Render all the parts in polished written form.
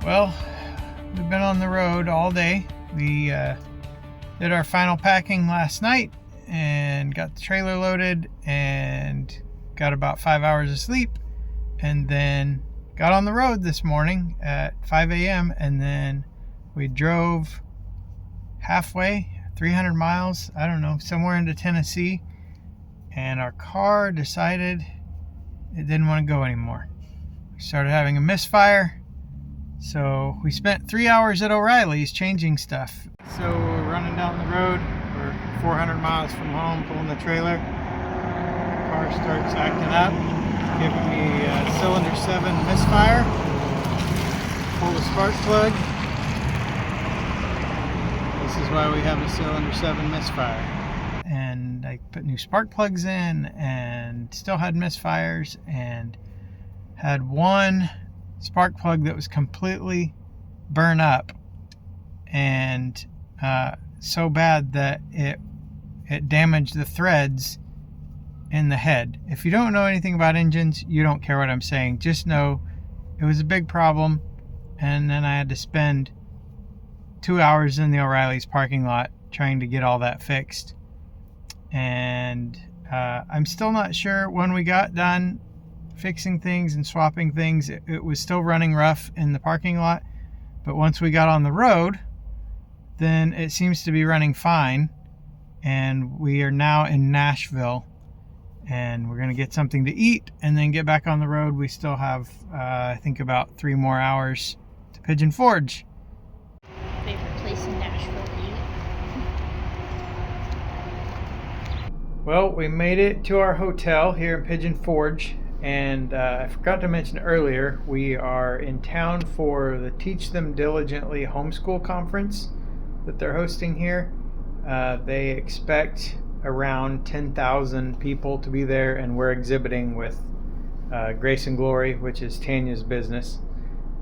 Well, we've been on the road all day. We did our final packing last night and got the trailer loaded and got about 5 hours of sleep, and then got on the road this morning at 5 a.m. and then we drove halfway, 300 miles, I don't know, somewhere into Tennessee, and our car decided it didn't want to go anymore. We started having a misfire, so we spent 3 hours at O'Reilly's changing stuff. So we're running down the road, we're 400 miles from home, pulling the trailer. The car starts acting up, giving me a cylinder 7 misfire. Pull the spark plug. This is why we have a cylinder 7 misfire. And I put new spark plugs in and still had misfires, and had one spark plug that was completely burned up, and so bad that it damaged the threads in the head. If you don't know anything about engines, you don't care what I'm saying. Just know it was a big problem, and then I had to spend 2 hours in the O'Reilly's parking lot trying to get all that fixed. And I'm still not sure when we got done fixing things and swapping things. It was still running rough in the parking lot, but once we got on the road, then it seems to be running fine. And we are now in Nashville, and we're going to get something to eat and then get back on the road. We still have I think about 3 more hours to Pigeon Forge. Favorite place in Nashville to eat? Well, we made it to our hotel here in Pigeon Forge, and I forgot to mention earlier, we are in town for the Teach Them Diligently homeschool conference that they're hosting here. They expect around 10,000 people to be there, and we're exhibiting with Grace and Glory, which is Tanya's business.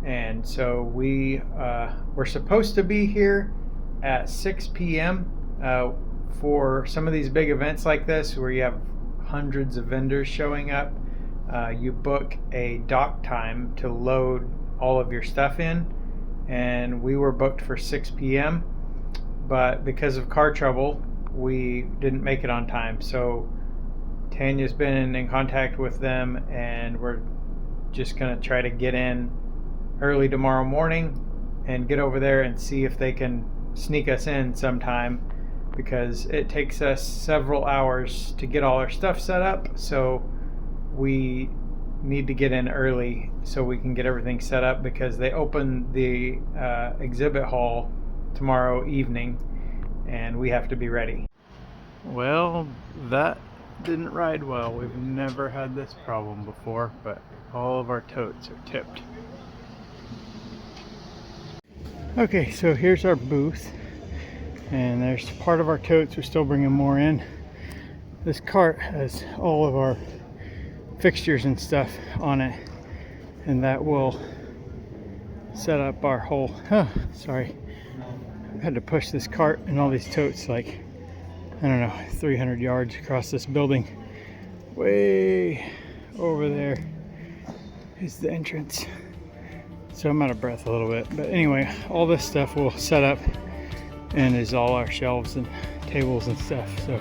And so we're supposed to be here at 6 p.m. For some of these big events like this, where you have hundreds of vendors showing up. You book a dock time to load all of your stuff in, and we were booked for 6 p.m. but because of car trouble, we didn't make it on time. So Tanya's been in contact with them, and we're just gonna try to get in early tomorrow morning and get over there and see if they can sneak us in sometime, because it takes us several hours to get all our stuff set up. So we need to get in early so we can get everything set up, because they open the exhibit hall tomorrow evening and we have to be ready. Well, that didn't ride well. We've never had this problem before, but all of our totes are tipped. Okay, so here's our booth, and there's part of our totes. We're still bringing more in. This cart has all of our fixtures and stuff on it, and that will set up our whole sorry, I've had to push this cart and all these totes like, I don't know, 300 yards across this building. Way over there is the entrance, so I'm out of breath a little bit. But anyway, all this stuff will set up and is all our shelves and tables and stuff. So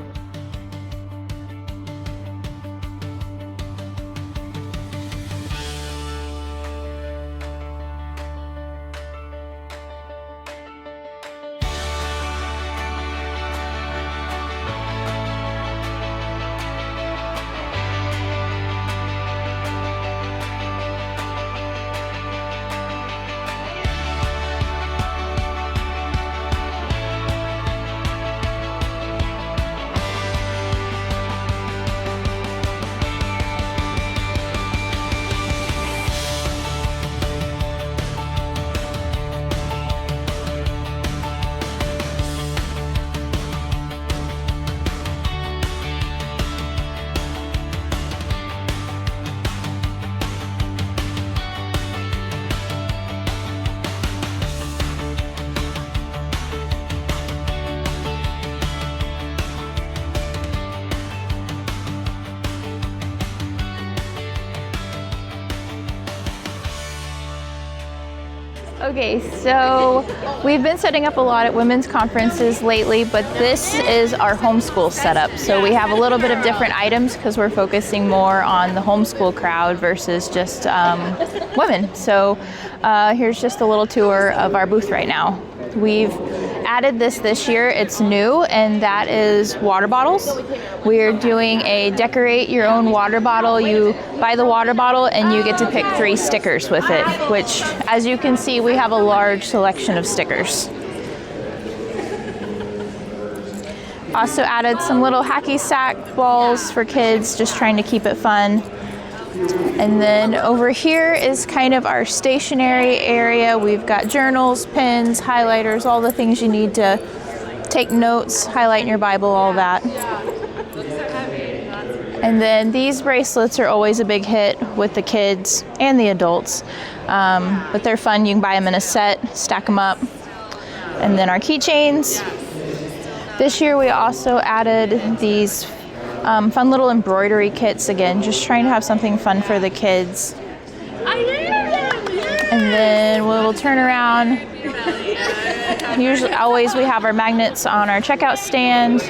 Okay, so we've been setting up a lot at women's conferences lately, but this is our homeschool setup. So we have a little bit of different items because we're focusing more on the homeschool crowd versus just women. So here's just a little tour of our booth right now. We've added this year. It's new, and that is water bottles. We're doing a decorate your own water bottle. You buy the water bottle and you get to pick 3 stickers with it, which, as you can see, we have a large selection of stickers. Also added some little hacky sack balls for kids, just trying to keep it fun. And then over here is kind of our stationery area. We've got journals, pens, highlighters, all the things you need to take notes, highlight in your Bible, all that. And then these bracelets are always a big hit with the kids and the adults. But they're fun. You can buy them in a set, stack them up. And then our keychains. This year we also added these fun little embroidery kits, again, just trying to have something fun for the kids. And then we'll turn around. Usually, always we have our magnets on our checkout stand.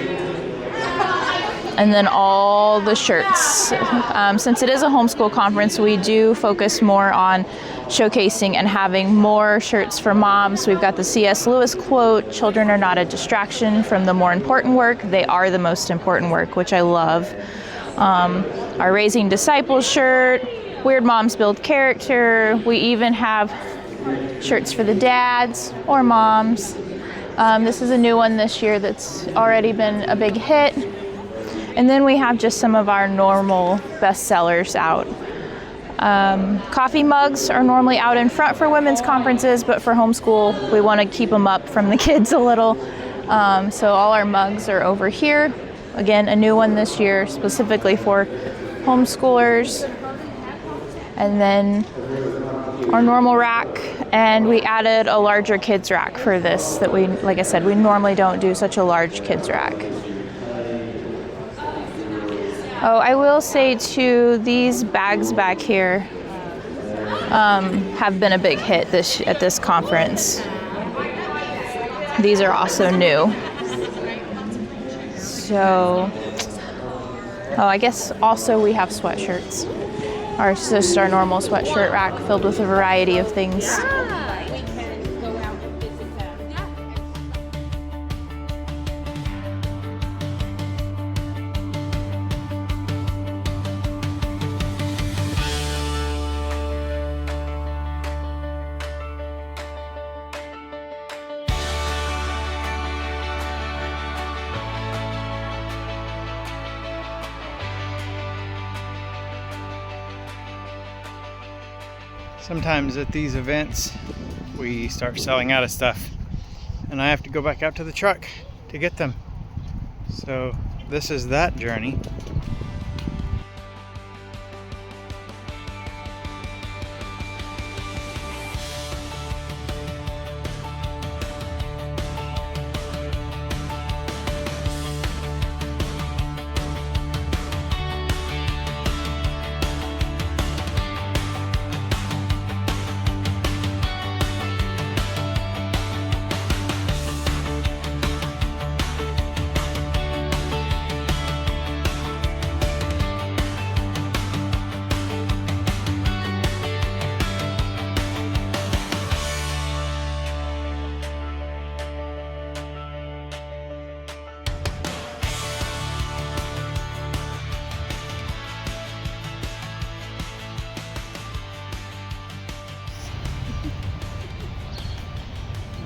And then all the shirts. Since it is a homeschool conference, we do focus more on showcasing and having more shirts for moms. We've got the C.S. Lewis quote, "Children are not a distraction from the more important work. They are the most important work," which I love. Our Raising Disciples shirt, Weird Moms Build Character. We even have shirts for the dads or moms. This is a new one this year that's already been a big hit. And then we have just some of our normal bestsellers out. Coffee mugs are normally out in front for women's conferences, but for homeschool, we want to keep them up from the kids a little. So all our mugs are over here. Again, a new one this year specifically for homeschoolers. And then our normal rack, and we added a larger kids rack for this that we, like I said, we normally don't do such a large kids rack. Oh, I will say too, these bags back here have been a big hit at this conference. These are also new. So, I guess also we have sweatshirts. Just our normal sweatshirt rack filled with a variety of things. Sometimes at these events we start selling out of stuff and I have to go back out to the truck to get them. So this is that journey.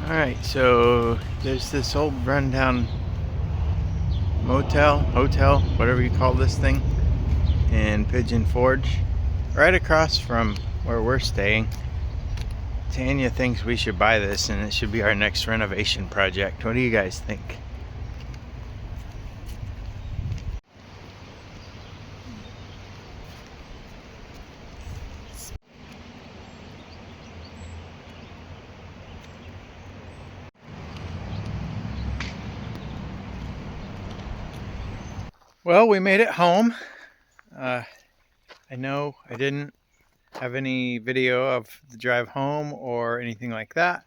Alright, so there's this old rundown motel, hotel, whatever you call this thing, in Pigeon Forge, right across from where we're staying. Tanya thinks we should buy this and it should be our next renovation project. What do you guys think? Well, we made it home. I know I didn't have any video of the drive home or anything like that.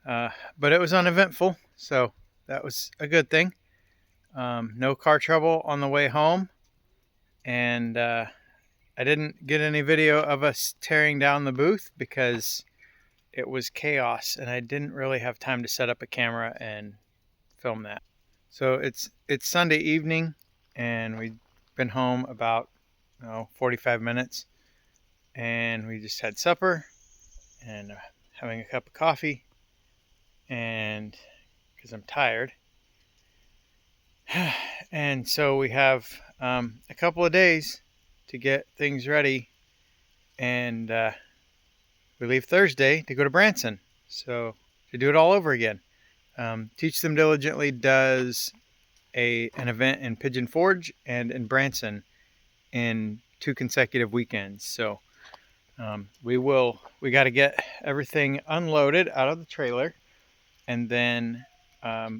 But it was uneventful, so that was a good thing. No car trouble on the way home, and I didn't get any video of us tearing down the booth because it was chaos, and I didn't really have time to set up a camera and film that. So it's Sunday evening, and we've been home about 45 minutes, and we just had supper and having a cup of coffee, and because I'm tired. And so we have a couple of days to get things ready, and we leave Thursday to go to Branson, so to do it all over again. Teach Them Diligently does an event in Pigeon Forge and in Branson in 2 consecutive weekends. So we got to get everything unloaded out of the trailer, and then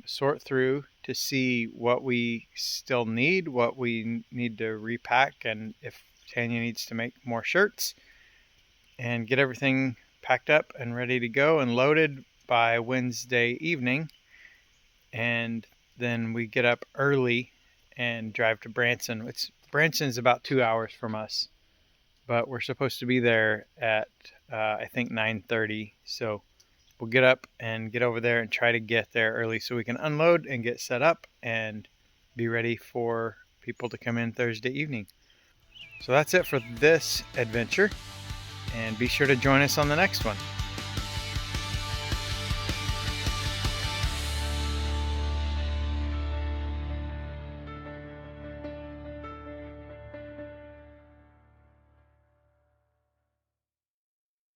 sort through to see what we still need, what we need to repack, and if Tanya needs to make more shirts, and get everything packed up and ready to go and loaded by Wednesday evening. And then we get up early and drive to Branson. Branson's about 2 hours from us, but we're supposed to be there at I think 9:30. So we'll get up and get over there and try to get there early so we can unload and get set up and be ready for people to come in Thursday evening. So that's it for this adventure, and be sure to join us on the next one.